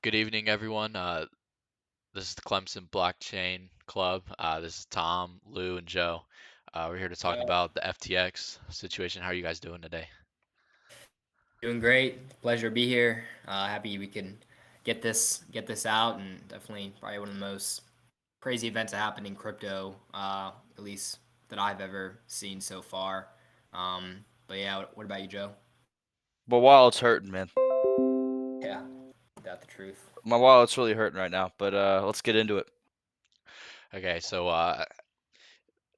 Good evening, everyone. This is the Clemson Blockchain Club. This is Tom, Lou, and Joe. We're here to talk Yo, about the FTX situation. How are you guys doing today? doing great. Pleasure to be here. Happy we can get this out, and definitely probably one of the most crazy events that happened in crypto, at least that I've ever seen so far. But yeah, what about you, Joe? My wallet's hurting, man. Yeah, that's the truth. My wallet's really hurting right now, but let's get into it. Okay, so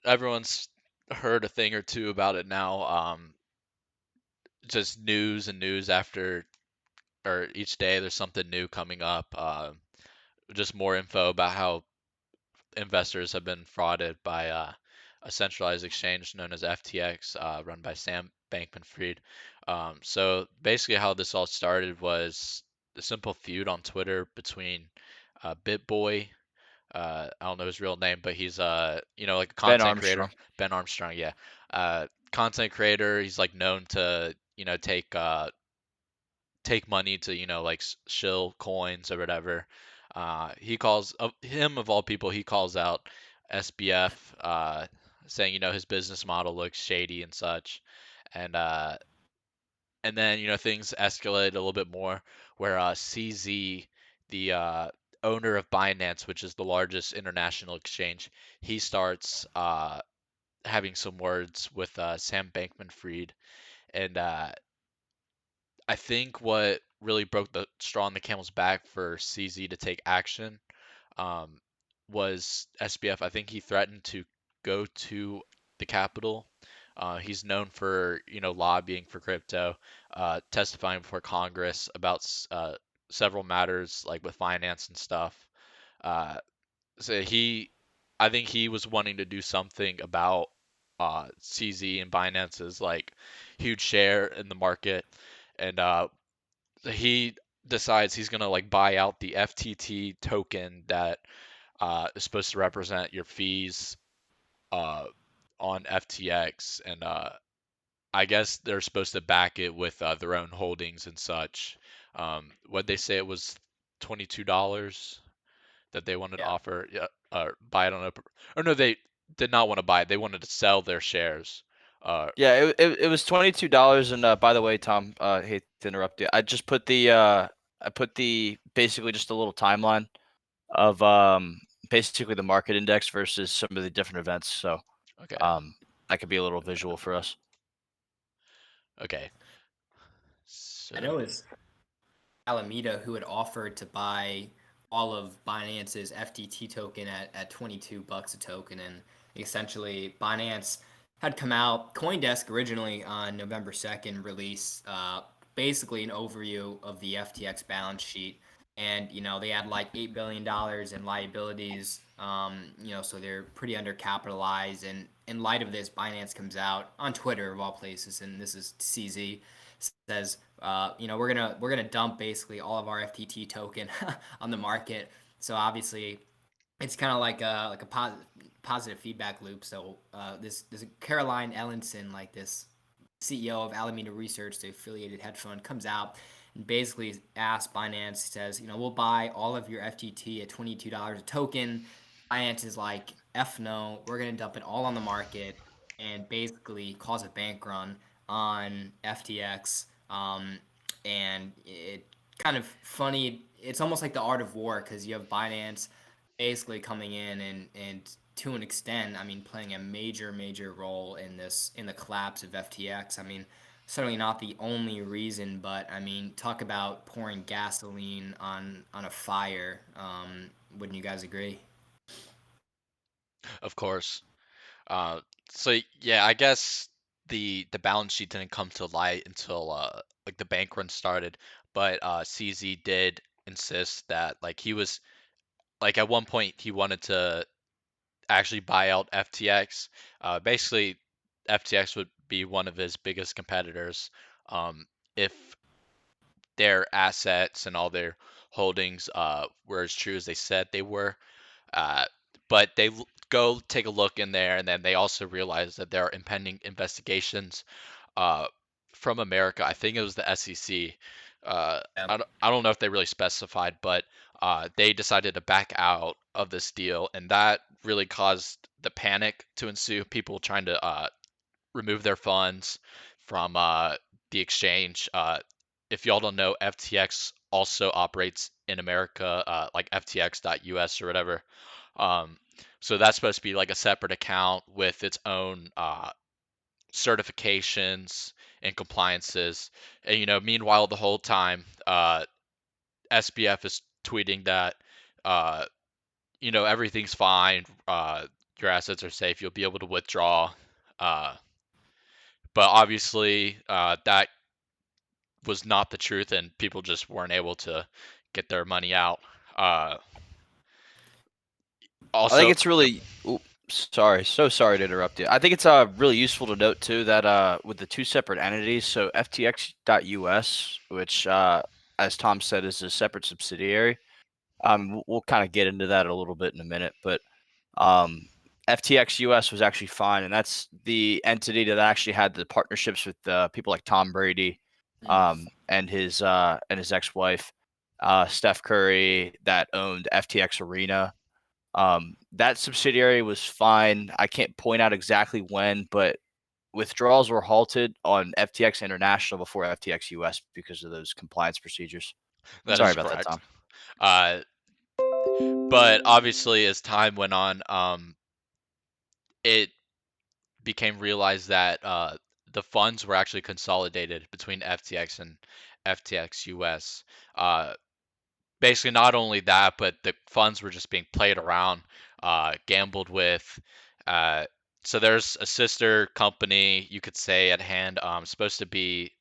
everyone's heard a thing or two about it now. Just news and news after, or each day there's something new coming up. Just more info about how investors have been frauded by a centralized exchange known as FTX, run by Sam Bankman-Fried. So basically, how this all started was a simple feud on Twitter between BitBoy. I don't know his real name, but he's like a Ben content creator, Armstrong. Ben Armstrong. Yeah, content creator. He's like known to take money to like shill coins or whatever. He calls him of all people. He calls out SBF, saying his business model looks shady and such, and uh, and then things escalated a little bit more, where CZ, the owner of Binance, which is the largest international exchange, he starts having some words with Sam Bankman-Fried, and I think what really broke the straw on the camel's back for CZ to take action um, was SBF. I think he threatened to go to the Capitol. He's known for lobbying for crypto, testifying before Congress about several matters like with finance and stuff. Uh, so I think he was wanting to do something about CZ and Binance's like huge share in the market, and he decides he's gonna like buy out the FTT token that is supposed to represent your fees uh, on FTX, and I guess they're supposed to back it with their own holdings and such. What they say it was $22 that they wanted to Yeah, offer, yeah, buy it on open, or no, they did not want to buy it. They wanted to sell their shares. Uh, Yeah, it was $22. And by the way, Tom, hate to interrupt you. I just put the I put the basically just a little timeline of basically the market index versus some of the different events. So okay, um that could be a little visual for us. okay, I so know it's Alameda who had offered to buy all of Binance's FTT token at $22 a token, and essentially Binance had come out. CoinDesk originally on November 2nd released basically an overview of the FTX balance sheet, and they had like $8 billion in liabilities. So they're pretty undercapitalized. And in light of this, Binance comes out on Twitter of all places, and this is CZ, says, we're gonna dump basically all of our FTT token on the market. So obviously, it's kind of like a positive feedback loop. So this Caroline Ellenson, like this CEO of Alameda Research, the affiliated hedge fund, comes out and basically asks Binance, says, we'll buy all of your FTT at $22 a token. Binance is like, F no, we're going to dump it all on the market and basically cause a bank run on FTX. And it kind of funny. It's almost like the art of war because you have Binance basically coming in and to an extent, I mean, playing a major role in the collapse of FTX. I mean, certainly not the only reason, but I mean, talk about pouring gasoline on a fire. Wouldn't you guys agree? of course. Uh, so yeah, I guess the balance sheet didn't come to light until like the bank run started, but CZ did insist that like he was like at one point he wanted to actually buy out FTX. Basically, FTX would be one of his biggest competitors if their assets and all their holdings were as true as they said they were. Uh, but go take a look in there, and then they also realize that there are impending investigations uh, from America. I think it was the SEC, Yeah. I don't know if they really specified, but they decided to back out of this deal, and that really caused the panic to ensue. People trying to remove their funds from the exchange. If y'all don't know, FTX also operates in America, like FTX.US or whatever. Um, so that's supposed to be like a separate account with its own certifications and compliances. And meanwhile, the whole time, SBF is tweeting that uh, everything's fine. Your assets are safe. You'll be able to withdraw. Uh, but obviously, that was not the truth, and people just weren't able to get their money out. Uh, I think also, it's yep. really. Ooh, sorry, so sorry to interrupt you. I think it's really useful to note too that with the two separate entities, so FTX.US, which as Tom said is a separate subsidiary. We'll kind of get into that a little bit in a minute, but um, FTX US was actually fine, and that's the entity that actually had the partnerships with people like Tom Brady, and his ex-wife, Steph Curry, that owned FTX Arena. That subsidiary was fine. I can't point out exactly when, but withdrawals were halted on FTX International before FTX US because of those compliance procedures. That Sorry is about that, correct. Tom. Uh, but obviously, as time went on, it became realized that the funds were actually consolidated between FTX and FTX US. Uh, Basically, not only that, but the funds were just being played around, gambled with. Uh, so there's a sister company, you could say, at hand, supposed to be,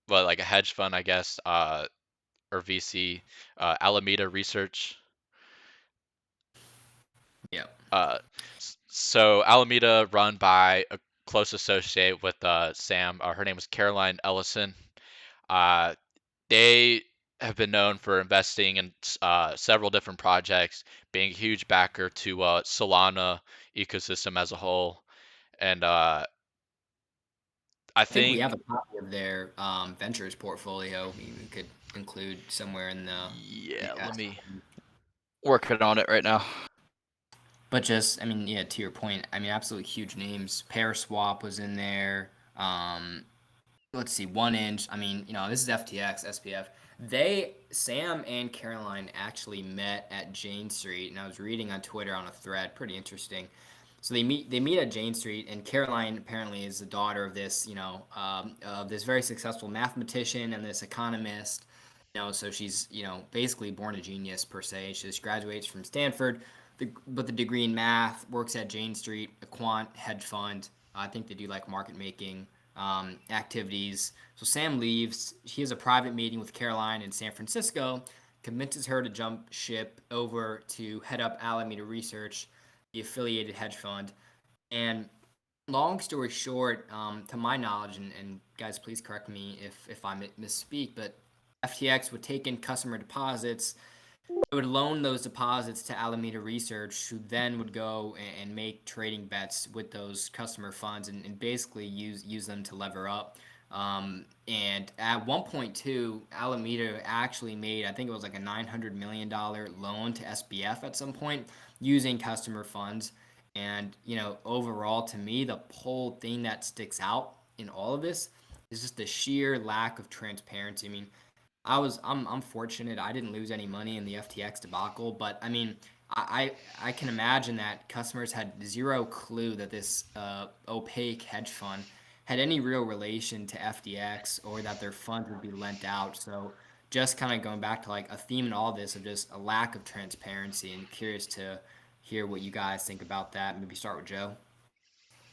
well, like a hedge fund, I guess, or VC, Alameda Research. Yeah. So Alameda, run by a close associate with Sam. Her name was Caroline Ellison. Uh, they have been known for investing in several different projects, being a huge backer to Solana ecosystem as a whole. And I I think we think, have a copy of their ventures portfolio. We could include somewhere in the yeah, let me. Working on it right now. But just, I mean, yeah, to your point, I mean, absolutely huge names. Swap was in there. Let's see, 1inch. I mean, this is FTX, SPF. Sam and Caroline actually met at Jane Street, and I was reading on Twitter on a thread, pretty interesting. So they meet at Jane Street, and Caroline apparently is the daughter of this, of this very successful mathematician and this economist. So she's, basically born a genius per se. She just graduates from Stanford, but the degree in math, works at Jane Street, a quant hedge fund. I think they do like market making activities. So Sam leaves. He has a private meeting with Caroline in San Francisco, convinces her to jump ship over to head up Alameda Research, the affiliated hedge fund. And long story short, to my knowledge, and guys, please correct me if I misspeak, but FTX would take in customer deposits. It would loan those deposits to Alameda Research, who then would go and make trading bets with those customer funds and basically use them to lever up. And at 1.2, Alameda actually made, I think it was like a $900 million loan to SBF at some point using customer funds. And, overall, to me, the whole thing that sticks out in all of this is just the sheer lack of transparency. I mean, I'm fortunate I didn't lose any money in the FTX debacle, but I mean I can imagine that customers had zero clue that this opaque hedge fund had any real relation to FTX or that their funds would be lent out. So just kind of going back to like a theme in all this of just a lack of transparency, and curious to hear what you guys think about that. Maybe start with Joe.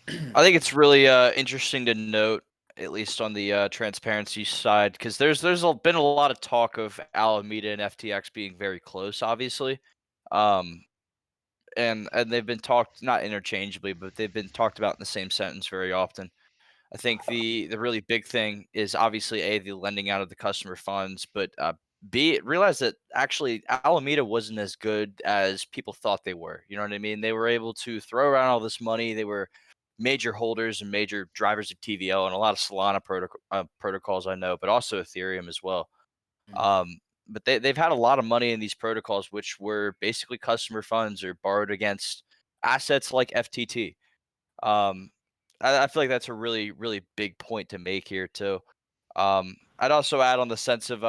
I think it's really interesting to note, at least on the transparency side, because been a lot of talk of Alameda and FTX being very close, obviously, um, and they've been talked not interchangeably, but they've been talked about in the same sentence very often. I think the really big thing is obviously the lending out of the customer funds, but B, realize that actually Alameda wasn't as good as people thought they were. You know what I mean? They were able to throw around all this money. They were major holders and major drivers of TVL and a lot of Solana protocols I know, but also Ethereum as well. Mm. But they've had a lot of money in these protocols, which were basically customer funds or borrowed against assets like FTT. Um, I feel like that's a really, really big point to make here too. I'd also add on the sense of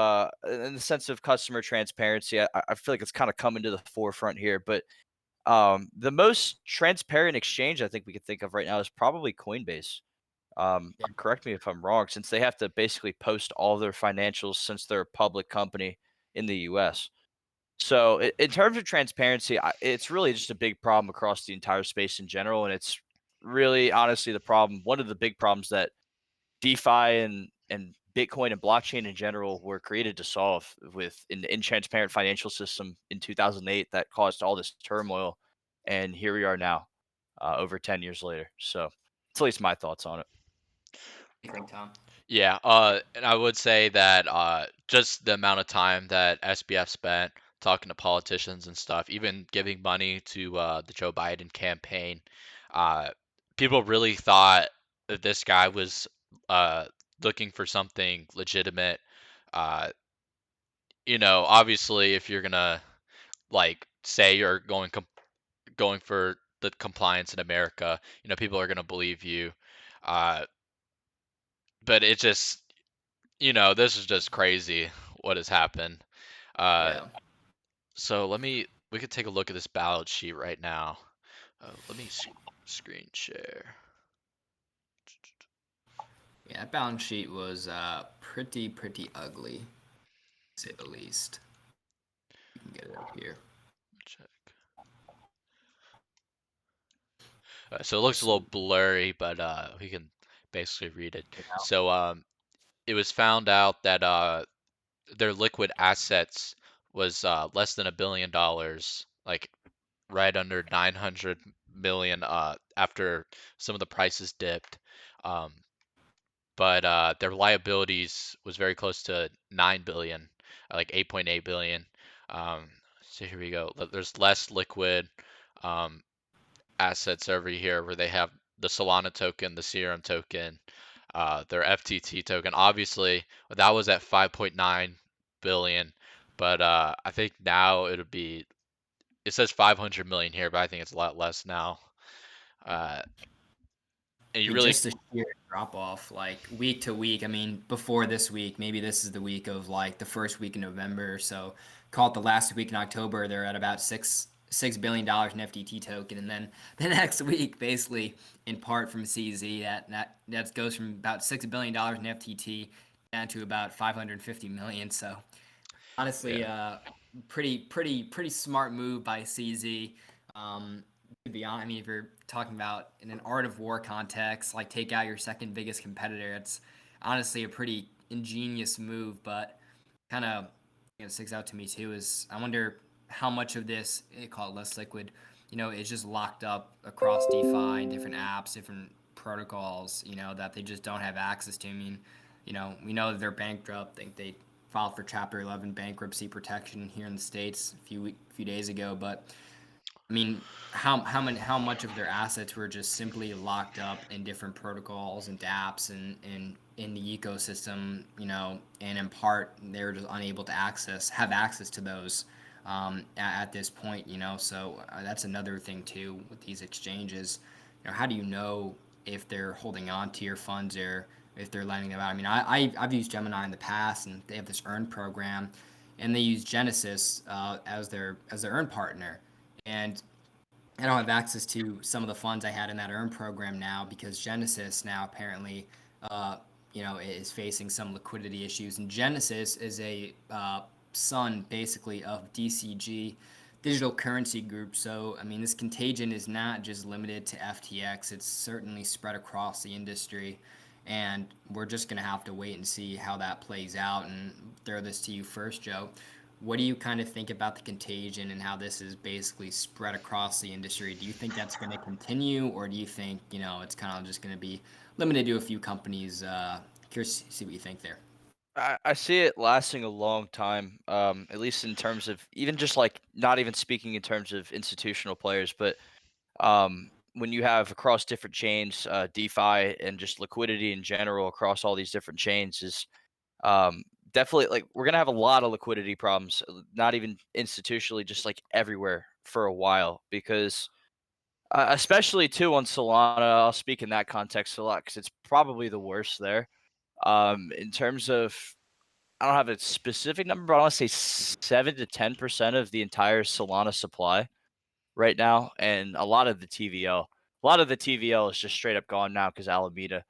in the sense of customer transparency. I feel like it's kind of coming to the forefront here, but the most transparent exchange I think we could think of right now is probably Coinbase. Yeah. Correct me if I'm wrong, since they have to basically post all their financials since they're a public company in the U.S. So, in terms of transparency, it's really just a big problem across the entire space in general, and it's really honestly the problem. One of the big problems that DeFi and Bitcoin and blockchain in general were created to solve with an intransparent financial system in 2008 that caused all this turmoil, and here we are now, over 10 years later. So, it's at least my thoughts on it. You think, Tom? Yeah, and I would say that just the amount of time that SBF spent talking to politicians and stuff, even giving money to the Joe Biden campaign, uh, people really thought that this guy was uh, looking for something legitimate. Uh, Obviously, if you're gonna like say you're going for the compliance in America, people are gonna believe you. Uh, but it just this is just crazy what has happened. Uh, Yeah. so we could take a look at this balance sheet right now. Let me screen share. Yeah, that balance sheet was pretty ugly, to say the least. You can get it up here. Check. So it looks a Just so little blurry, but we can basically read it. you know. So it was found out that their liquid assets was less than $1 billion, like right under 900 million after some of the prices dipped. Um, but their liabilities was very close to 9 billion, like 8.8 billion. Um, so here we go. There's less liquid um, assets over here where they have the Solana token, the Serum token, their FTT token. Obviously, that was at 5.9 billion, but I think now it says 500 million here, but I think it's a lot less now. Uh, and I you mean, really, just the sheer drop off, like week to week. I mean, before this week, maybe this is the week of like the first week in November. So call it the last week in October. They're at about $6 billion in FTT token, and then the next week, basically in part from CZ, that goes from about $6 billion in FTT down to about 550 million. So honestly, yeah. pretty smart move by CZ. To be honest, I mean, if you're talking about in an art of war context, like take out your second biggest competitor, it's honestly a pretty ingenious move. But kind of sticks out to me too is I wonder how much of this, they call it less liquid, is just locked up across DeFi and different apps, different protocols, that they just don't have access to. I mean, we know that they're bankrupt. I think they filed for Chapter 11 bankruptcy protection here in the states a few days ago. But I mean, how much of their assets were just simply locked up in different protocols and dApps and in the ecosystem, and in part they were just unable to have access to those at this point, So that's another thing too with these exchanges. How do you know if they're holding on to your funds or if they're lending them out? I mean, I've used Gemini in the past, and they have this earn program, and they use Genesis as their earn partner, and I don't have access to some of the funds I had in that earn program now because Genesis now apparently, is facing some liquidity issues. And Genesis is a son basically of DCG, Digital Currency Group. So I mean, this contagion is not just limited to FTX. It's certainly spread across the industry. And we're just going to have to wait and see how that plays out. And throw this to you first, Joe. What do you kind of think about the contagion and how this is basically spread across the industry? Do you think that's going to continue, or do you think it's kind of just going to be limited to a few companies? Curious to see what you think there. I see it lasting a long time, at least in terms of even just like not even speaking in terms of institutional players, but when you have across different chains, DeFi and just liquidity in general across all these different chains is definitely like we're gonna have a lot of liquidity problems, not even institutionally, just like everywhere for a while because especially too on Solana. I'll speak in that context a lot because it's probably the worst there. In terms of, I don't have a specific number, but I want to say 7 to 10% of the entire Solana supply right now, and a lot of the TVL. A lot of the TVL is just straight up gone now because Alameda.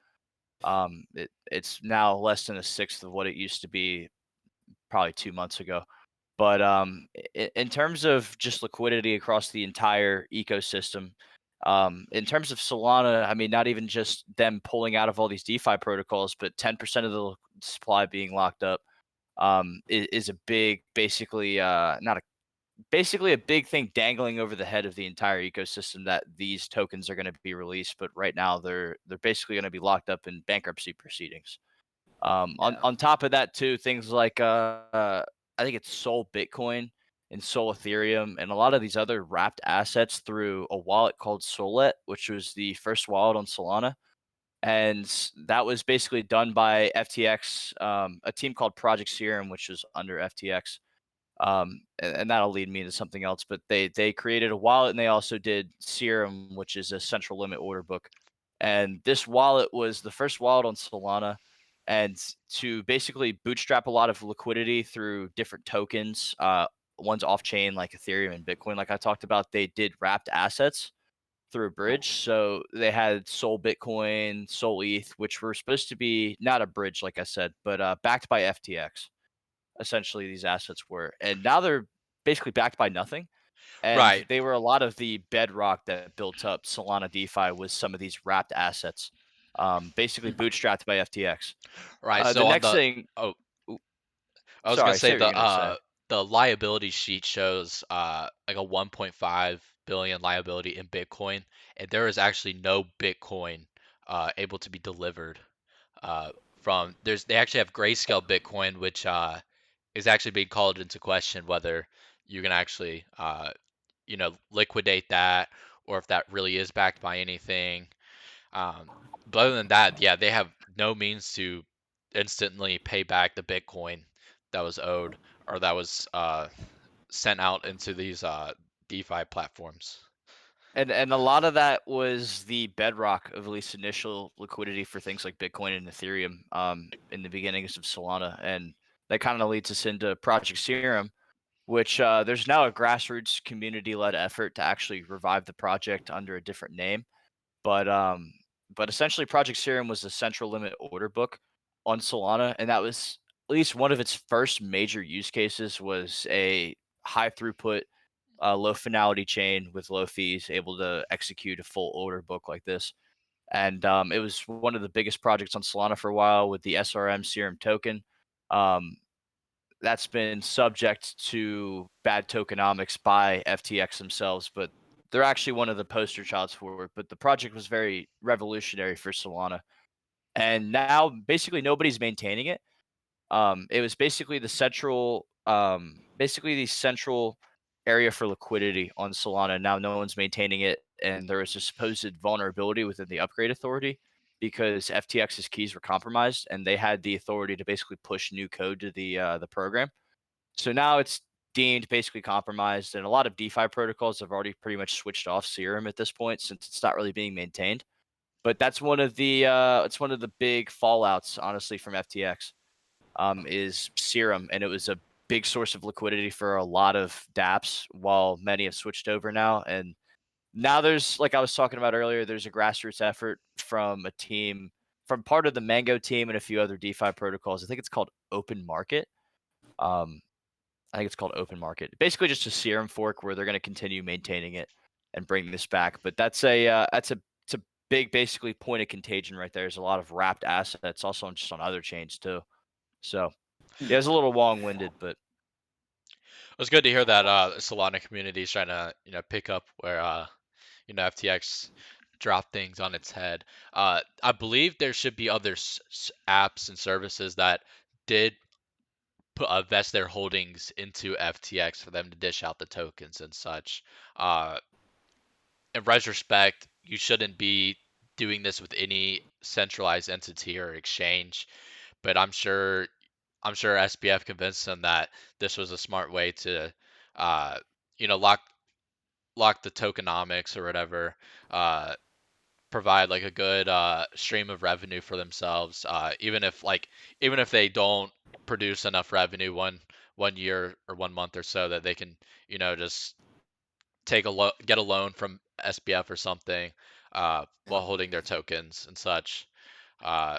It's now less than a sixth of what it used to be probably 2 months ago. But in terms of just liquidity across the entire ecosystem, in terms of Solana, I mean, not even just them pulling out of all these DeFi protocols, but 10% of the supply being locked up is a big, basically, not a basically a big thing dangling over the head of the entire ecosystem that these tokens are going to be released. But right now, they're basically going to be locked up in bankruptcy proceedings. On Yeah. on top of that too, things like I think it's Sol Bitcoin and Sol Ethereum and a lot of these other wrapped assets through a wallet called Solet, which was the first wallet on Solana. And that was basically done by FTX, a team called Project Serum, which was under FTX. And that'll lead me into something else. But they created a wallet and they also did Serum, which is a central limit order book. And this wallet was the first wallet on Solana, and to basically bootstrap a lot of liquidity through different tokens. One's off chain like Ethereum and Bitcoin, like I talked about. They did wrapped assets through a bridge. So they had Sol Bitcoin, Sol ETH, which were supposed to be not a bridge, like I said, but backed by FTX. Essentially, these assets were, and now they're basically backed by nothing. And Right. they were a lot of the bedrock that built up Solana DeFi was some of these wrapped assets, basically bootstrapped by FTX. Right. The So on next the thing, oh, oop, I was gonna sorry, say say what you're gonna say. the liability sheet shows like a 1.5 billion liability in Bitcoin, and there is actually no Bitcoin able to be delivered from they actually have grayscale Bitcoin, which is actually being called into question whether you can actually liquidate that or if that really is backed by anything. But other than that, yeah, they have no means to instantly pay back the Bitcoin that was owed or that was sent out into these DeFi platforms. And a lot of that was the bedrock of at least initial liquidity for things like Bitcoin and Ethereum in the beginnings of Solana, and that kind of leads us into Project Serum, which there's now a grassroots community-led effort to actually revive the project under a different name. But essentially, Project Serum was a central limit order book on Solana, and that was at least one of its first major use cases was a high throughput, low finality chain with low fees, able to execute a full order book like this. And it was one of the biggest projects on Solana for a while with the SRM Serum token. Um, that's been subject to bad tokenomics by FTX themselves, but they're actually one of the poster childs for it. But the project was very revolutionary for Solana, and now basically nobody's maintaining it. It was basically the central area for liquidity on Solana. Now no one's maintaining it, and there was a supposed vulnerability within the upgrade authority because FTX's keys were compromised, and they had the authority to basically push new code to the program. So now it's deemed basically compromised, and a lot of DeFi protocols have already pretty much switched off Serum at this point since it's not really being maintained. But that's one of the it's one of the big fallouts, honestly, from FTX is Serum, and it was a big source of liquidity for a lot of DApps, while many have switched over now. And now there's, like I was talking about earlier, there's a grassroots effort from a team, from part of the Mango team and a few other DeFi protocols. I think it's called Open Market. Um, I think it's called Open Market. Basically, just a Serum fork where they're going to continue maintaining it and bring this back. But it's a big basically point of contagion right there. There's a lot of wrapped assets, also just on other chains too. So yeah, it's a little long-winded, but It was good to hear that Solana community is trying to pick up where FTX dropped things on its head. I believe there should be other apps and services that did vest their holdings into FTX for them to dish out the tokens and such. Uh, in retrospect, you shouldn't be doing this with any centralized entity or exchange, but I'm sure I'm sure SBF convinced them that this was a smart way to, uh, lock the tokenomics or whatever, uh, provide like a good stream of revenue for themselves, even if they don't produce enough revenue one year or 1 month or so that they can just get a loan from SBF or something, Yeah. while holding their tokens and such. Uh,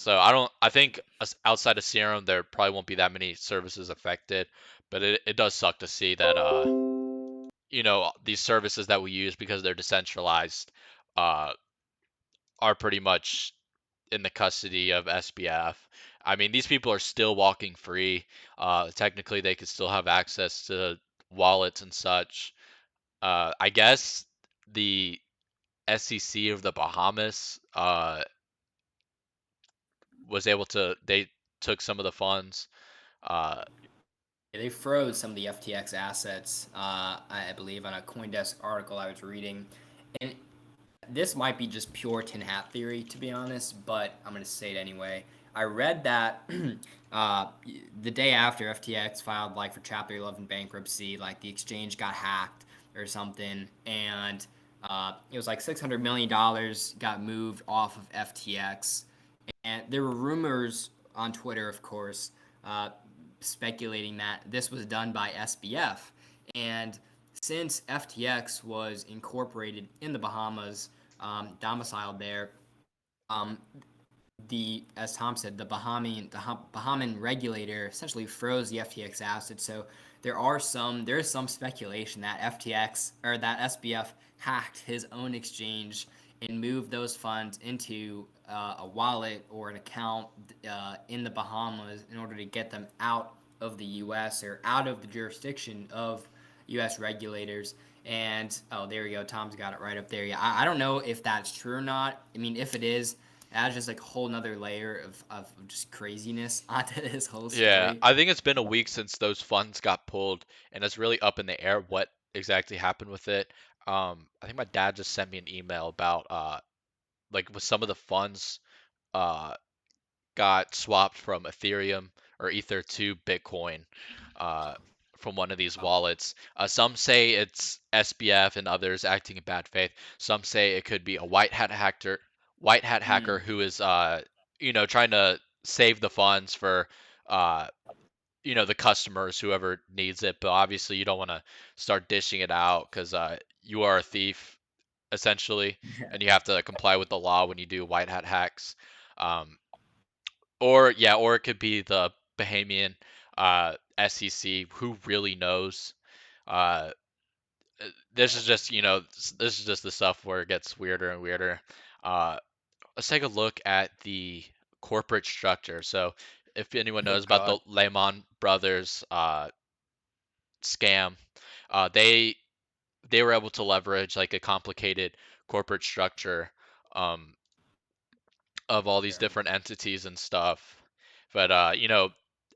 I think outside of Serum there probably won't be that many services affected, but it does suck to see that these services that we use because they're decentralized uh are pretty much in the custody of SBF. I mean, these people are still walking free. Technically, they could still have access to wallets and such. I guess the SEC of the Bahamas was able to. They took some of the funds. Uh, They froze some of the FTX assets, I believe, on a CoinDesk article I was reading. And this might be just pure tin hat theory, to be honest, but I'm going to say it anyway. I read that uh, the day after FTX filed like for Chapter 11 bankruptcy, like the exchange got hacked or something, and it was like $600 million got moved off of FTX, and there were rumors on Twitter, of course, uh, speculating that this was done by SBF. And since FTX was incorporated in the Bahamas, domiciled there, um, as Tom said, the Bahamian regulator essentially froze the FTX assets. So there is some speculation that FTX or that SBF hacked his own exchange and moved those funds into a wallet or an account in the Bahamas in order to get them out of the U.S. or out of the jurisdiction of U.S. regulators. And oh, there we go. Tom's got it right up there. Yeah, I don't know if that's true or not. I mean, if it is, adds just like a whole nother layer of just craziness onto this whole yeah, story. I think it's been a week since those funds got pulled, and it's really up in the air what exactly happened with it. I think my dad just sent me an email about like with some of the funds uh got swapped from Ethereum or Ether to Bitcoin uh, from one of these Oh, wallets. Some say it's SBF and others acting in bad faith. Some say it could be a white hat hacker mm. who is trying to save the funds for uh, the customers, whoever needs it. But obviously, you don't want to start dishing it out because you are a thief essentially, and you have to comply with the law when you do white hat hacks. Um, or it could be the Bahamian SEC. Who really knows? Uh, this is just this is just the stuff where it gets weirder and weirder. Uh, let's take a look at the corporate structure. So, if anyone Oh knows about God. the Lehman Brothers scam, they were able to leverage like a complicated corporate structure. Um, of all these Yeah. different entities and stuff. But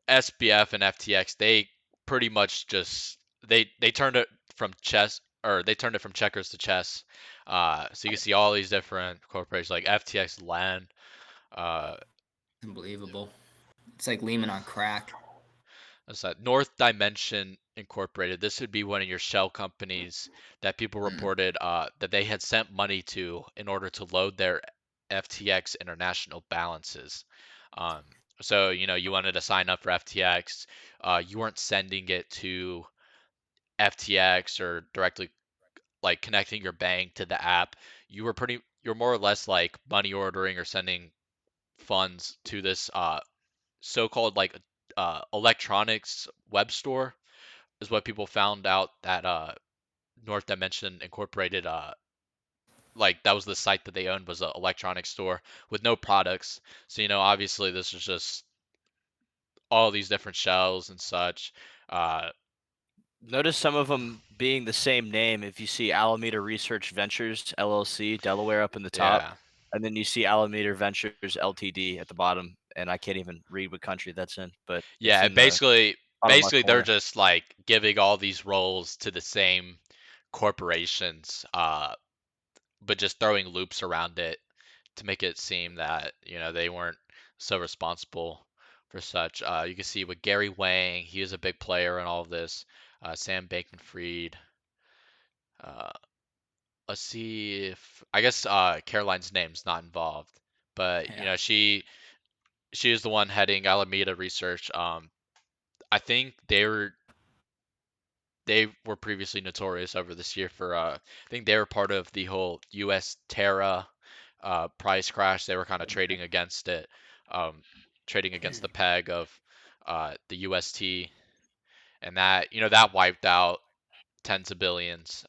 SBF and FTX, they pretty much just they turned it from checkers to chess. So you can see all these different corporations like FTX Land. Uh, Unbelievable. It's like Lehman on crack. what's that? North Dimension Incorporated. This would be one of your shell companies that people Mm. reported that they had sent money to in order to load their FTX international balances. Um, so you wanted to sign up for FTX, you weren't sending it to FTX or directly like connecting your bank to the app. You're more or less like money ordering or sending funds to this so-called like electronics web store is what people found out that North Dimension Incorporated like that was the site that they owned was an electronics store with no products. So obviously this is just all these different shells and such. Uh, Notice some of them being the same name. If you see Alameda Research Ventures LLC, Delaware up in the top, yeah, and then you see Alameda Ventures Ltd at the bottom, and I can't even read what country that's in, but it's yeah. in the bottom left Basically they're corner. just like giving all these roles to the same corporations, but just throwing loops around it to make it seem that they weren't so responsible for such. You can see with Gary Wang, he is a big player in all of this. Sam Bankman-Fried. Uh, let's see if I guess Caroline's name's not involved, but Yeah, she is the one heading Alameda Research. I think they were previously notorious over this year for I think they were part of the whole U.S. Terra price crash. They were kind of okay. um, trading against the peg of the UST, and that wiped out tens of billions.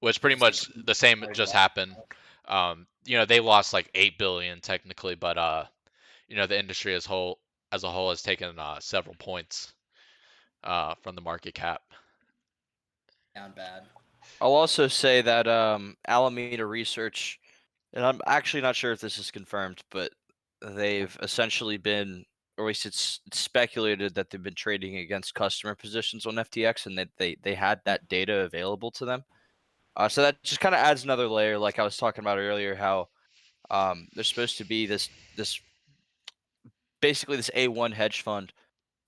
Which pretty Just much the same exploded just off. happened. They lost like 8 billion technically, but the industry as a whole has taken several points from the market cap. Down bad. I'll also say that Alameda Research, and I'm actually not sure if this is confirmed, but they've essentially been, or at least it's speculated that they've been trading against customer positions on FTX, and that they had that data available to them. So that just kind of adds another layer, like I was talking about earlier, how there's supposed to be this basically this A1 hedge fund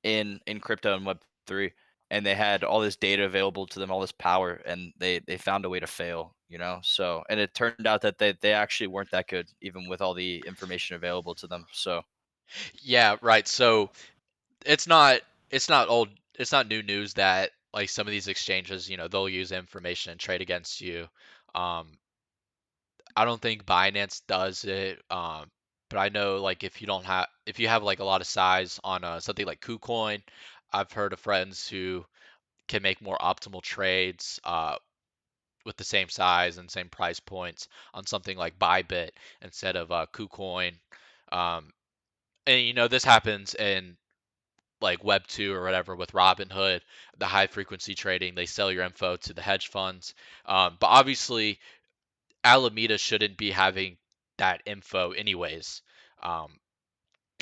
in crypto and Web3, and they had all this data available to them, all this power, and they found a way to fail, you know. So, and it turned out that they actually weren't that good, even with all the information available to them. So, Yeah, right. So it's not it's not old it's not new news that like some of these exchanges, they'll use information and trade against you. Um, I don't think Binance does it. But I know like if you have like a lot of size on something like KuCoin, I've heard of friends who can make more optimal trades with the same size and same price points on something like Bybit instead of KuCoin. Um, and this happens in like Web 2 or whatever with Robinhood, the high frequency trading. They sell your info to the hedge funds. But obviously, Alameda shouldn't be having that info anyways. Um,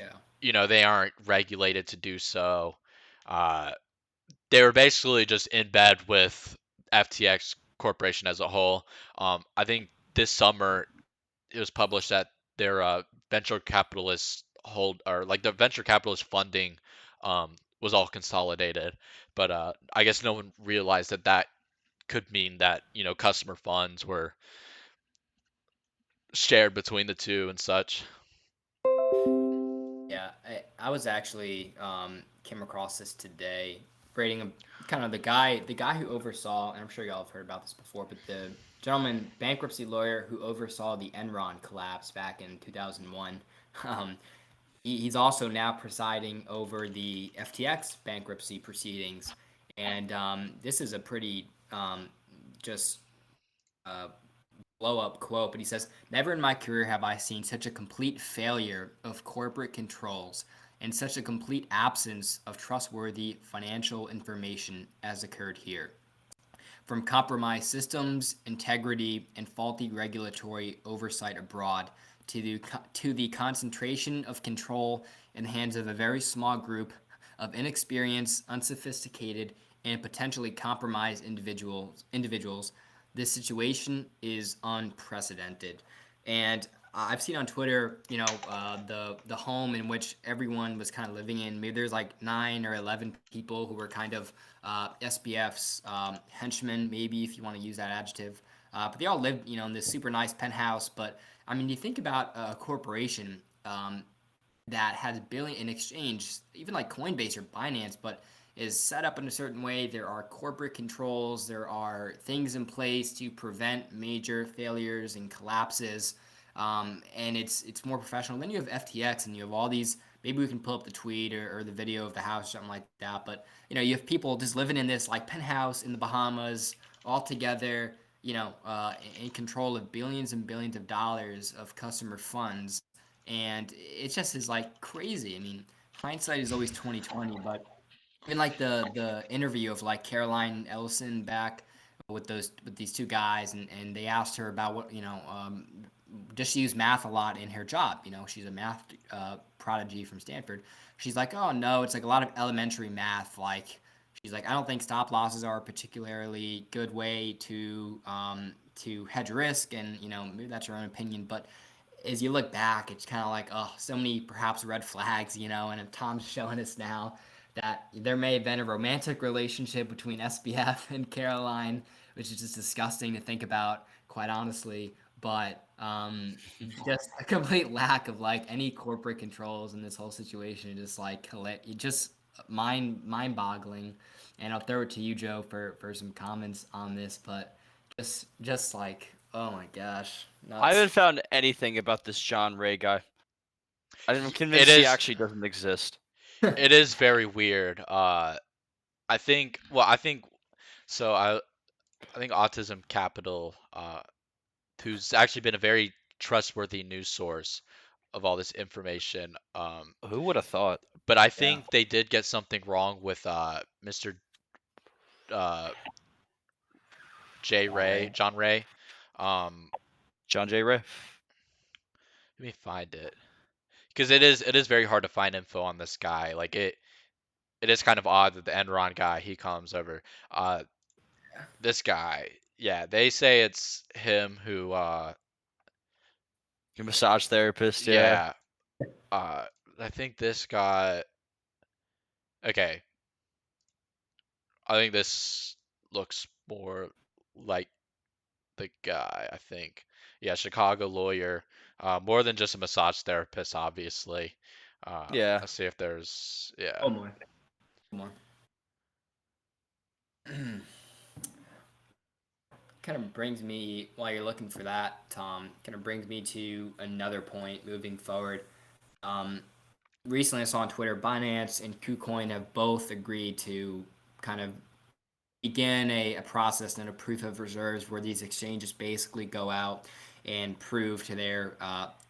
Yeah. they aren't regulated to do so. Uh, they were basically just in bed with FTX Corporation as a whole. I think this summer it was published that their venture capitalists hold or like the venture capitalist funding was all consolidated, but I guess no one realized that could mean that customer funds were shared between the two and such. Yeah, I was actually came across this today, rating a kind of the guy who oversaw, and I'm sure y'all have heard about this before, but the gentleman bankruptcy lawyer who oversaw the Enron collapse back in 2001. Um, he's also now presiding over the FTX bankruptcy proceedings, and this is a pretty just uh, blow up quote, but he says, "Never in my career have I seen such a complete failure of corporate controls and such a complete absence of trustworthy financial information as occurred here. From compromised systems, integrity, and faulty regulatory oversight abroad to the concentration of control in the hands of a very small group of inexperienced, unsophisticated, and potentially compromised individuals, this situation is unprecedented." And I've seen on Twitter, the home in which everyone was kind of living in. Maybe there's like 9 or 11 people who were kind of SBF's henchmen, maybe if you want to use that adjective. But they all lived, in this super nice penthouse. But I mean, you think about a corporation that has billion in exchange, even like Coinbase or Binance, but is set up in a certain way. There are corporate controls. There are things in place to prevent major failures and collapses, and it's more professional. Then you have FTX, and you have all these. Maybe we can pull up the tweet or the video of the house, something like that. But you have people just living in this like penthouse in the Bahamas, all together. In control of billions and billions of dollars of customer funds, and it just is like crazy. I mean, hindsight is always 2020, but even like the interview of like Caroline Ellison back with these two guys, and they asked her about what does she use math a lot in her job? She's a math prodigy from Stanford. She's like, oh no, it's like a lot of elementary math. Like she's like, I don't think stop losses are a particularly good way to hedge risk, and maybe that's her own opinion, but as you look back, it's kind of like, oh, so many perhaps red flags, and Tom's showing us now that there may have been a romantic relationship between SBF and Caroline, which is just disgusting to think about, quite honestly. But just a complete lack of like any corporate controls in this whole situation, just like it just mind boggling. And I'll throw it to you, Joe, for some comments on this, but just like, oh my gosh, I nuts. haven't found anything about this John Ray guy. I'm It convinced he is actually doesn't exist. it is very weird. I think well I think so I think Autism Capital, who's actually been a very trustworthy news source of all this information. Who would have thought? But I Yeah. think they did get something wrong with Mr. Uh, John Ray. John Ray. Um, John J. Ray? Let me find it because it is very hard to find info on this guy. Like it is kind of odd that the Enron guy he comes over. Uh, this guy, yeah, they say it's him who. Your massage therapist, yeah. Yeah. Uh, I think this guy. Okay, I think this looks more like the guy, I think. Yeah, Chicago lawyer. More than just a massage therapist, obviously. Yeah. Let's see if there's, yeah. Oh my. Come on. Kind of brings me, while you're looking for that, Tom, kind of brings me to another point moving forward. Um, Recently, I saw on Twitter, Binance and KuCoin have both agreed to kind of begin a process and a proof of reserves where these exchanges basically go out and prove to their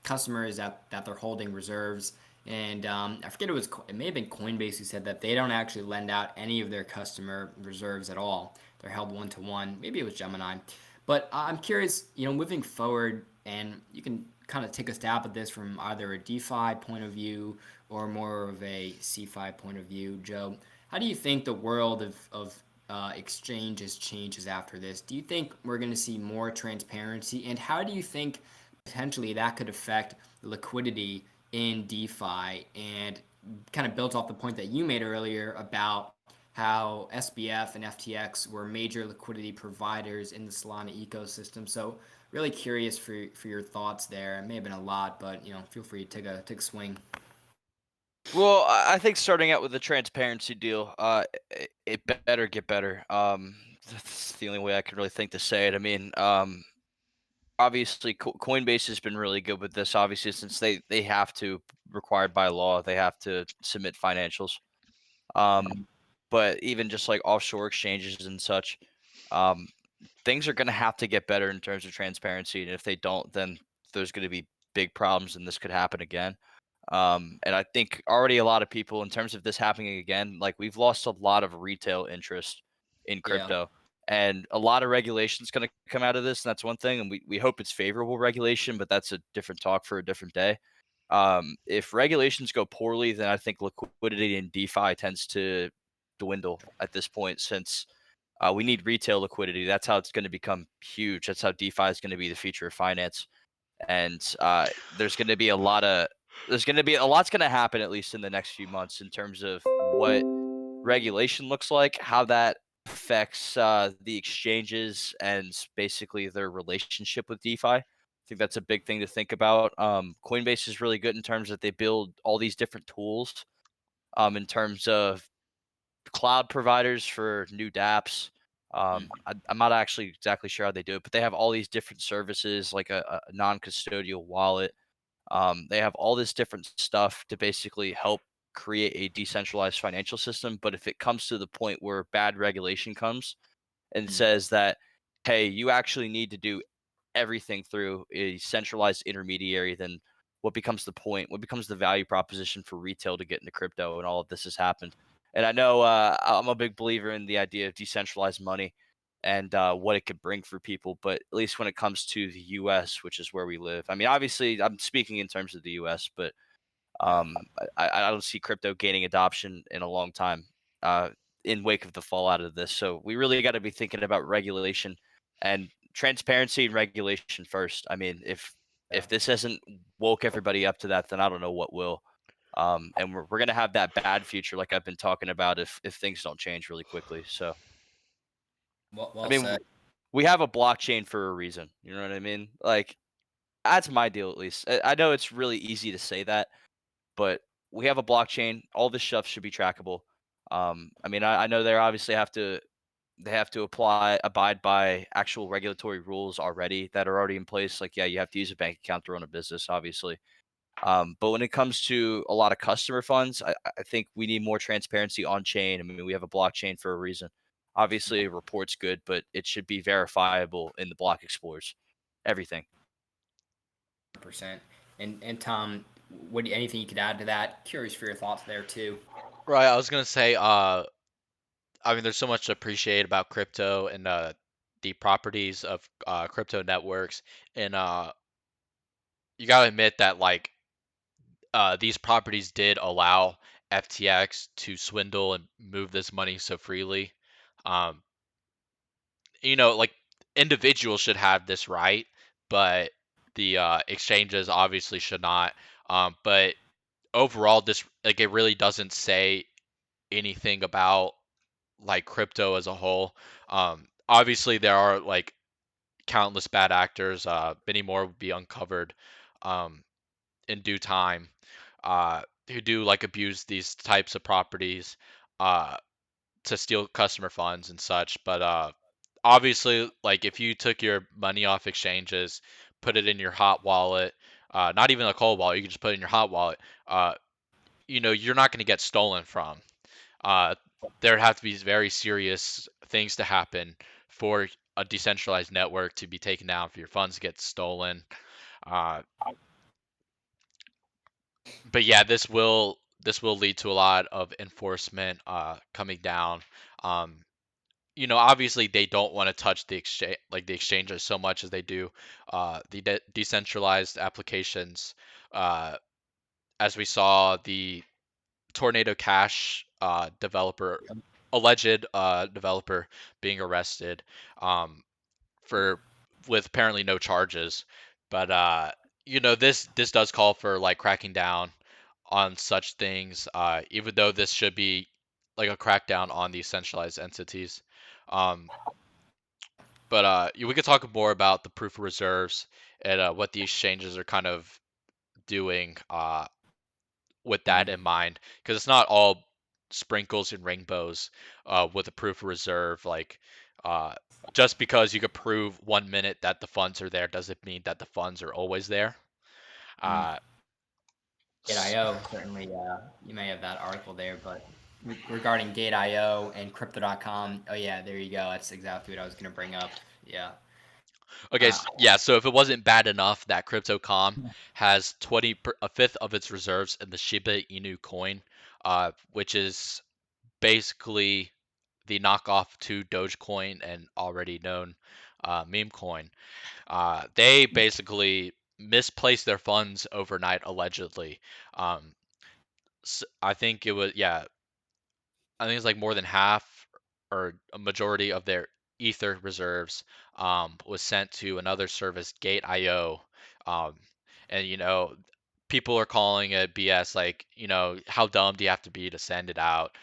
customers that they're holding reserves. And I forget it may have been Coinbase who said that they don't actually lend out any of their customer reserves at all. They're held one to one. Maybe it was Gemini. But I'm curious, moving forward, and you can kind of take a stab at this from either a DeFi point of view or more of a CeFi point of view, Joe. How do you think the world of exchanges changes after this? Do you think we're going to see more transparency? And how do you think potentially that could affect liquidity in DeFi? And kind of built off the point that you made earlier about how SBF and FTX were major liquidity providers in the Solana ecosystem. So really curious for your thoughts there. It may have been a lot, but feel free to take a swing. Well, I think starting out with the transparency deal, it better get better. That's the only way I can really think to say it. I mean, obviously Coinbase has been really good with this. Obviously, since they have to, required by law, they have to submit financials. But even just like offshore exchanges and such, um, things are going to have to get better in terms of transparency. And if they don't, then there's going to be big problems, and this could happen again. And I think already a lot of people, in terms of this happening again, like we've lost a lot of retail interest in Yeah. crypto, and a lot of regulation is going to come out of this. And that's one thing. And we hope it's favorable regulation, but that's a different talk for a different day. If regulations go poorly, then I think liquidity in DeFi tends to dwindle at this point, since we need retail liquidity. That's how it's going to become huge. That's how DeFi is going to be the future of finance. And there's going to be a lot's going to happen, at least in the next few months, in terms of what regulation looks like, how that affects the exchanges and basically their relationship with DeFi. I think that's a big thing to think about. Coinbase is really good in terms that they build all these different tools in terms of cloud providers for new dApps. I'm not actually exactly sure how they do it, but they have all these different services, like a non-custodial wallet. They have all this different stuff to basically help create a decentralized financial system. But if it comes to the point where bad regulation comes and Mm. says that, hey, you actually need to do everything through a centralized intermediary, then what becomes the point? What becomes the value proposition for retail to get into crypto? And all of this has happened. And I know I'm a big believer in the idea of decentralized money and what it could bring for people. But at least when it comes to the U.S., which is where we live, I mean, obviously, I'm speaking in terms of the U.S., but Yeah. I don't see crypto gaining adoption in a long time uh, in wake of the fallout of this. So we really got to be thinking about regulation and transparency and regulation first. I mean, if if this hasn't woke everybody up to that, then I don't know what will. And we're gonna have that bad future like I've been talking about if things don't change really quickly. So Well, I well mean, said. we have a blockchain for a reason. You know what I mean? Like that's my deal at least. I know it's really easy to say that, but we have a blockchain. All this stuff should be trackable. I mean, I know they have to abide by actual regulatory rules already that are already in place. Like, yeah, you have to use a bank account to run a business, obviously. But when it comes to a lot of customer funds, I think we need more transparency on chain. I mean, we have a blockchain for a reason. Obviously, a report's good, but it should be verifiable in the block explorers. Everything. 100%. And Tom, anything you could add to that? Curious for your thoughts there too. Right, I was gonna say, I mean, there's so much to appreciate about crypto and the properties of crypto networks, and you gotta admit that like these properties did allow FTX to swindle and move this money so freely. Um, like individuals should have this right, but the exchanges obviously should not. But overall, this like it really doesn't say anything about like crypto as a whole. Obviously, there are like countless bad actors. Many more will be uncovered um, in due time, who do like abuse these types of properties uh, to steal customer funds and such. But obviously, like if you took your money off exchanges, put it in your hot wallet, not even a cold wallet, you can just put it in your hot wallet. Uh, you're not going to get stolen from. Uh, there have to be very serious things to happen for a decentralized network to be taken down, for your funds to get stolen. Uh, but yeah, this will lead to a lot of enforcement coming down. Um, obviously they don't want to touch the exchanges so much as they do the decentralized applications. Uh, as we saw, the Tornado Cash alleged developer being arrested um, for with apparently no charges. But this does call for like cracking down on such things, even though this should be like a crackdown on these centralized entities. Um, but we could talk more about the proof of reserves and what the exchanges are kind of doing with that in mind, because it's not all sprinkles and rainbows with a proof of reserve. Like, uh, just because you could prove 1 minute that the funds are there doesn't mean that the funds are always there. Mm. Uh, s- Gate.io, certainly, you may have that article there, but regarding Gate.io and Crypto.com, oh yeah, there you go. That's exactly what I was going to bring up. Yeah. okay, Uh, yeah. So if it wasn't bad enough that Crypto.com has a fifth of its reserves in the Shiba Inu coin, which is basically the knockoff to Dogecoin and already known meme coin. They basically misplaced their funds overnight, allegedly. Um, I think it was, yeah, I think it's like more than half or a majority of their Ether reserves was sent to another service, Gate.io. Um, and, people are calling it BS. Like, how dumb do you have to be to send it out?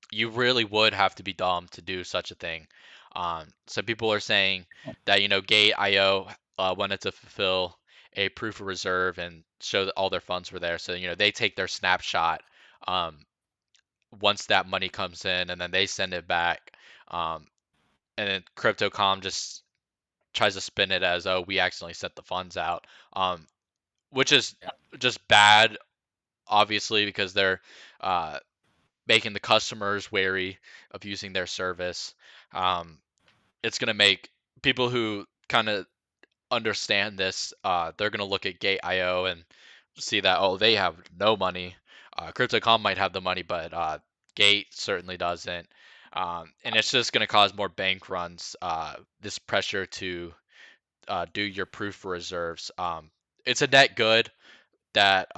You really would have to be dumb to do such a thing. So people are saying that Gate.io wanted to fulfill a proof of reserve and show that all their funds were there. So they take their snapshot um, once that money comes in, and then they send it back. Um, and then Crypto.com just tries to spin it as, oh, we accidentally sent the funds out, which is yeah. just bad, obviously, because they're uh, making the customers wary of using their service. It's going to make people who kind of understand this, they're going to look at Gate.io and see that, oh, they have no money. Crypto.com might have the money, but Gate certainly doesn't. And it's just going to cause more bank runs, this pressure to do your proof for reserves. It's a net good that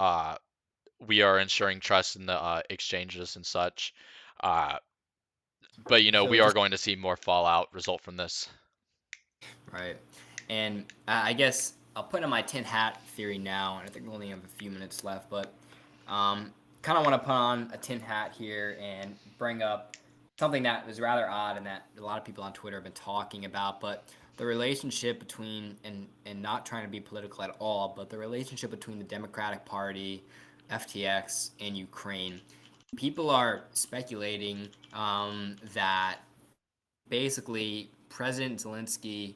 we are ensuring trust in the exchanges and such. Uh, but we So are just going to see more fallout result from this. right, and I guess I'll put in my tin hat theory now, and I think we only have a few minutes left, but kind of want to put on a tin hat here and bring up something that was rather odd and that a lot of people on Twitter have been talking about, but the relationship between, and not trying to be political at all, but the relationship between the Democratic Party, FTX, and Ukraine. People are speculating that basically President Zelensky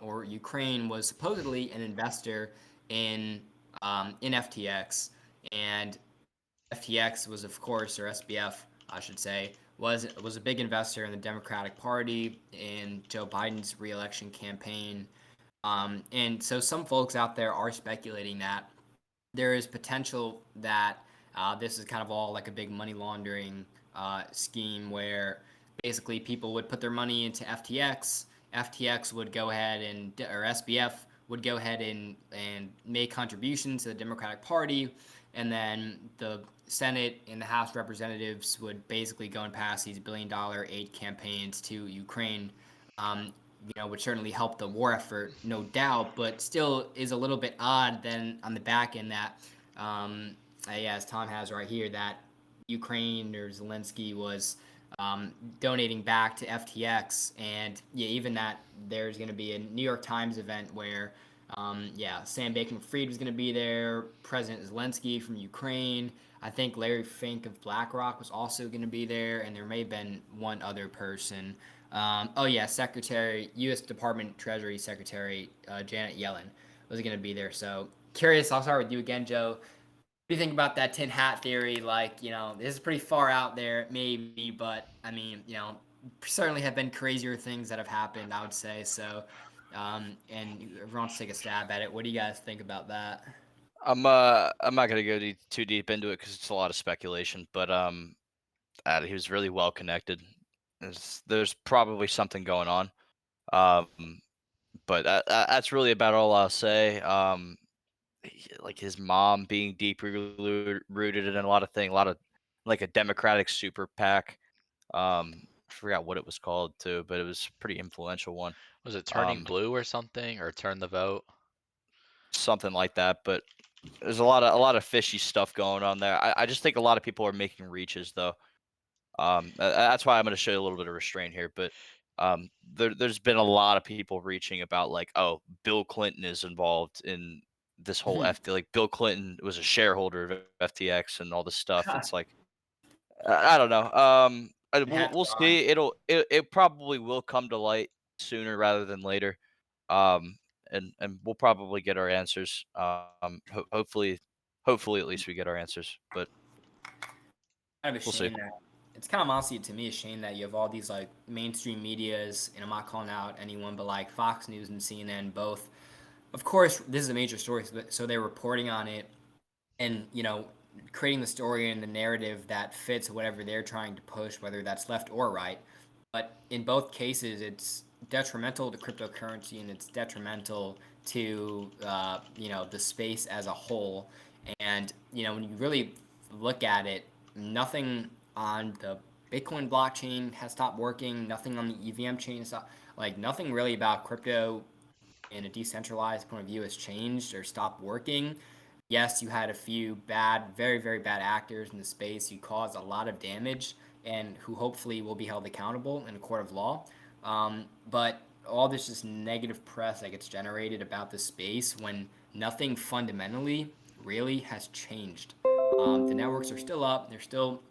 or Ukraine was supposedly an investor in FTX, and FTX was, of course, or SBF, I should say, was a big investor in the Democratic Party in Joe Biden's reelection campaign. And so some folks out there are speculating that there is potential that this is kind of all like a big money laundering scheme where basically people would put their money into FTX. FTX would go ahead or SBF would go ahead and make contributions to the Democratic Party, and then the Senate and the House of Representatives would basically go and pass these billion-dollar aid campaigns to Ukraine. Would certainly help the war effort, no doubt, but still is a little bit odd then on the back end that, as Tom has right here, that Ukraine or Zelensky was donating back to FTX, and even that there's going to be a New York Times event where, Sam Bankman-Fried was going to be there, President Zelensky from Ukraine. I think Larry Fink of BlackRock was also going to be there, and there may have been one other person. U.S. Department Treasury Secretary Janet Yellen was going to be there. So curious. I'll start with you again, Joe. What do you think about that tin hat theory? Like, this is pretty far out there, maybe, but I mean, certainly have been crazier things that have happened, I would say. So, and everyone wants to take a stab at it. What do you guys think about that? I'm not gonna go too deep into it because it's a lot of speculation. But he was really well connected. There's probably something going on. But that's really about all I'll say. Like his mom being deeply rooted in a lot of things, a lot of like a Democratic super PAC. I forgot what it was called too, but it was a pretty influential one. Was it Turning Um, Blue or something, or Turn the Vote? Something like that. But there's a lot of fishy stuff going on there. I just think a lot of people are making reaches though. That's why I'm going to show you a little bit of restraint here. But there's been a lot of people reaching about like, oh, Bill Clinton is involved in this whole FT. Like Bill Clinton was a shareholder of FTX and all this stuff. It's like I don't know. We'll Hats on. see. It probably will come to light sooner rather than later. Um, and we'll probably get our answers. Hopefully at least we get our answers. But Kind of a we'll see. shame that it's kind of honestly to me a shame that you have all these like mainstream medias, and I'm not calling out anyone, but like Fox News and CNN both. Of course, this is a major story, so they're reporting on it, and creating the story and the narrative that fits whatever they're trying to push, whether that's left or right. But in both cases, it's detrimental to cryptocurrency and it's detrimental to the space as a whole. And when you really look at it, nothing on the Bitcoin blockchain has stopped working. Nothing on the EVM chain has stopped. Like nothing really about crypto in a decentralized point of view has changed or stopped working. Yes, you had a few bad, very, very bad actors in the space who caused a lot of damage and who hopefully will be held accountable in a court of law. But all this just negative press that gets generated about the space when nothing fundamentally really has changed. The networks are still up, they're still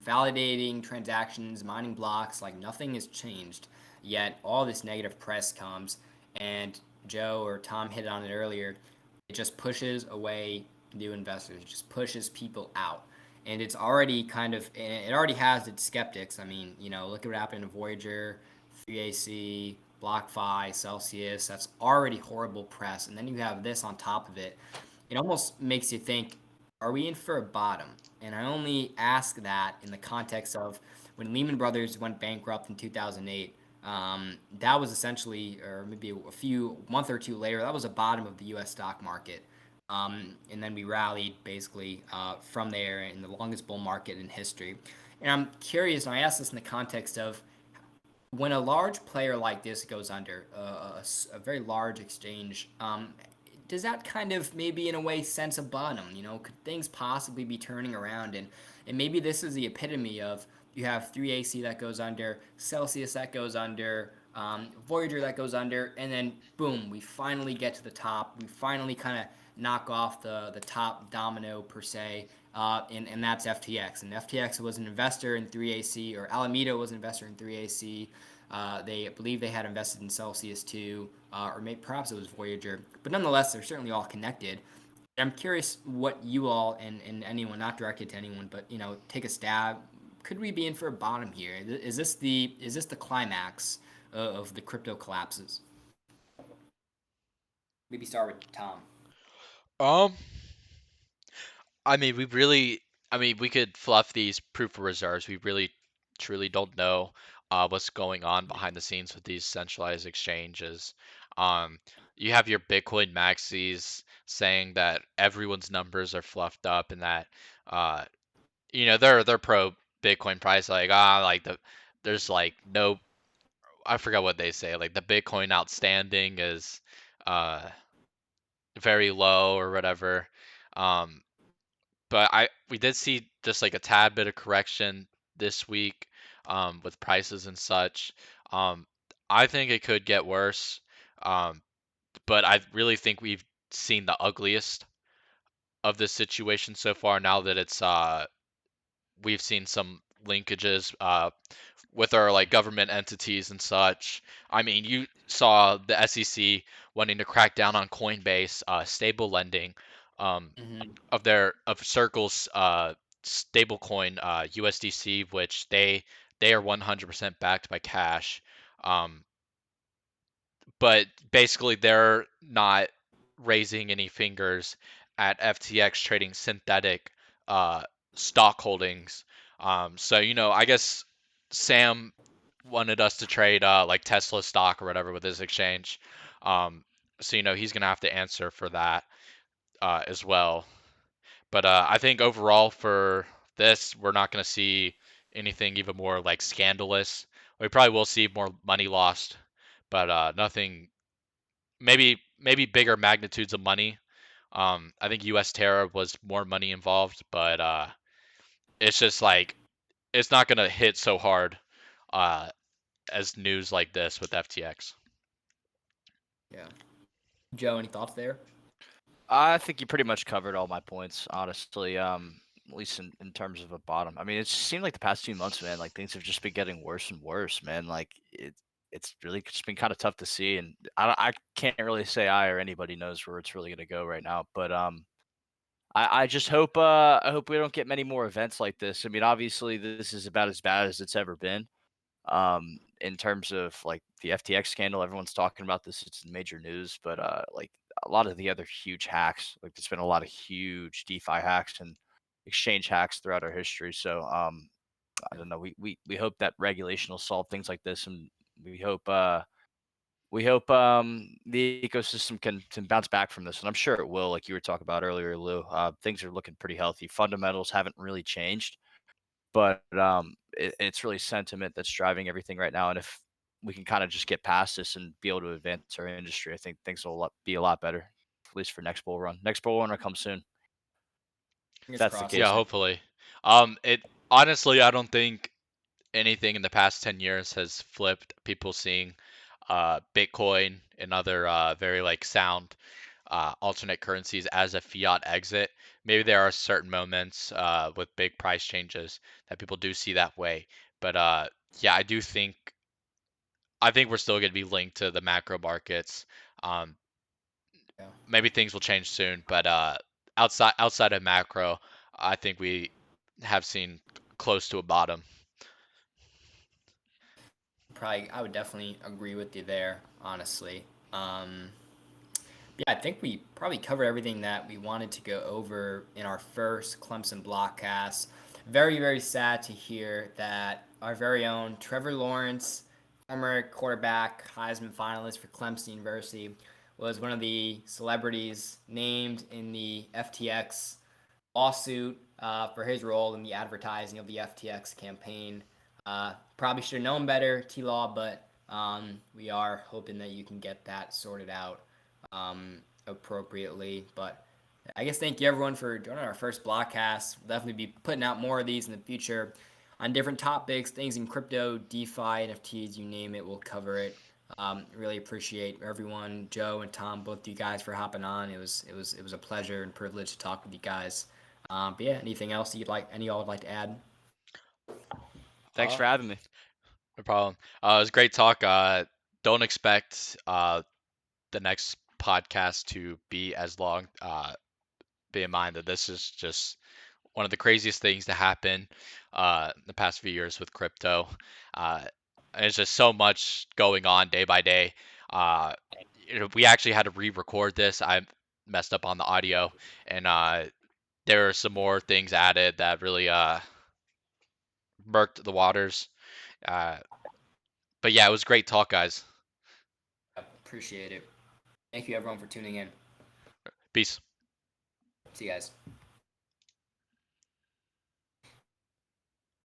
validating transactions, mining blocks, like nothing has changed. Yet all this negative press comes, and Joe or Tom hit on it earlier. It just pushes away new investors, it just pushes people out. And it's already it already has its skeptics. I mean, look at what happened to Voyager, 3AC, BlockFi, Celsius. That's already horrible press. And then you have this on top of it. It almost makes you think, are we in for a bottom? And I only ask that in the context of when Lehman Brothers went bankrupt in 2008. That was essentially, or maybe a few month or two later, that was a bottom of the U.S. stock market. And then we rallied basically from there in the longest bull market in history. And I'm curious, and I ask this in the context of when a large player like this goes under, a very large exchange, does that kind of maybe in a way sense a bottom? Could things possibly be turning around? And maybe this is the epitome of you have 3AC that goes under, Celsius that goes under, Voyager that goes under, and then boom, we finally get to the top. We finally kind of knock off the top domino per se, and that's FTX. And FTX was an investor in 3AC, or Alameda was an investor in 3AC. They believe they had invested in Celsius too, or maybe perhaps it was Voyager. But nonetheless, they're certainly all connected. I'm curious what you all and anyone, not directed to anyone, but take a stab. Could we be in for a bottom here? Is this the climax of the crypto collapses? Maybe start with Tom. Um, I mean, we could fluff these proof of reserves. We really, truly don't know what's going on behind the scenes with these centralized exchanges. Um, you have your Bitcoin maxis saying that everyone's numbers are fluffed up and that, uh, they're pro Bitcoin price, like like there's like no, I forgot what they say, like the Bitcoin outstanding is uh very low or whatever. Um, but we did see just like a tad bit of correction this week with prices and such. Um, I think it could get worse, um, but I really think we've seen the ugliest of this situation so far. Now that we've seen some linkages with our like government entities and such. I mean, you saw the SEC wanting to crack down on Coinbase stable lending. Um, Mm-hmm. of Circle's stablecoin USDC, which they are 100% backed by cash. Um, but basically they're not raising any fingers at FTX trading synthetic uh, stock holdings. So I guess Sam wanted us to trade like Tesla stock or whatever with his exchange. Um, so he's gonna have to answer for that as well. But I think overall for this, we're not going to see anything even more like scandalous. We probably will see more money lost, but nothing. Maybe bigger magnitudes of money. I think U.S. Terra was more money involved, but it's just like it's not going to hit so hard uh, as news like this with FTX. Yeah. Joe, any thoughts there? I think you pretty much covered all my points, honestly. At least in terms of a bottom. I mean, it seemed like the past 2 months, man, like things have just been getting worse and worse, man. Like it's really just been kind of tough to see, and I can't really say I or anybody knows where it's really gonna go right now. But I just hope I hope we don't get many more events like this. I mean, obviously this is about as bad as it's ever been. In terms of like the FTX scandal, everyone's talking about this. It's in major news, but like a lot of the other huge hacks, like there's been a lot of huge DeFi hacks and exchange hacks throughout our history. So I don't know. We hope that regulation will solve things like this, and we hope the ecosystem can bounce back from this, and I'm sure it will. Like you were talking about earlier, Lou, things are looking pretty healthy. Fundamentals haven't really changed, but it's really sentiment that's driving everything right now. And if we can kind of just get past this and be able to advance our industry, I think things will be a lot better, at least for next bull run. Next bull run will come soon. If Fingers that's the crossed. Yeah, case. hopefully. It honestly, I don't think anything in the past 10 years has flipped people seeing Bitcoin and other very like sound alternate currencies as a fiat exit. Maybe there are certain moments with big price changes that people do see that way. But yeah, I think we're still going to be linked to the macro markets. Um, Yeah. maybe things will change soon, but outside of macro, I think we have seen close to a bottom. I would definitely agree with you there, honestly. Yeah, I think we probably covered everything that we wanted to go over in our first Clemson Blockcast. Very, very sad to hear that our very own Trevor Lawrence, former quarterback, Heisman finalist for Clemson University, was one of the celebrities named in the FTX lawsuit for his role in the advertising of the FTX campaign. probably should have known better, T-Law, but we are hoping that you can get that sorted out appropriately. But I guess thank you everyone for joining our first Blockcast. We'll definitely be putting out more of these in the future on different topics, things in crypto, DeFi, NFTs, you name it, we'll cover it. Really appreciate everyone, Joe and Tom, both you guys for hopping on. It was a pleasure and privilege to talk with you guys. But yeah, anything else any of y'all would like to add? Thanks for having me. No problem. It was a great talk. Don't expect the next podcast to be as long. Be in mind that this is just one of the craziest things to happen in the past few years with crypto. There's just so much going on day by day. We actually had to re-record this. I messed up on the audio, and there are some more things added that really murked the waters. Uh, but yeah, it was great talk, guys. Appreciate it. Thank you everyone for tuning in. Peace. See you guys.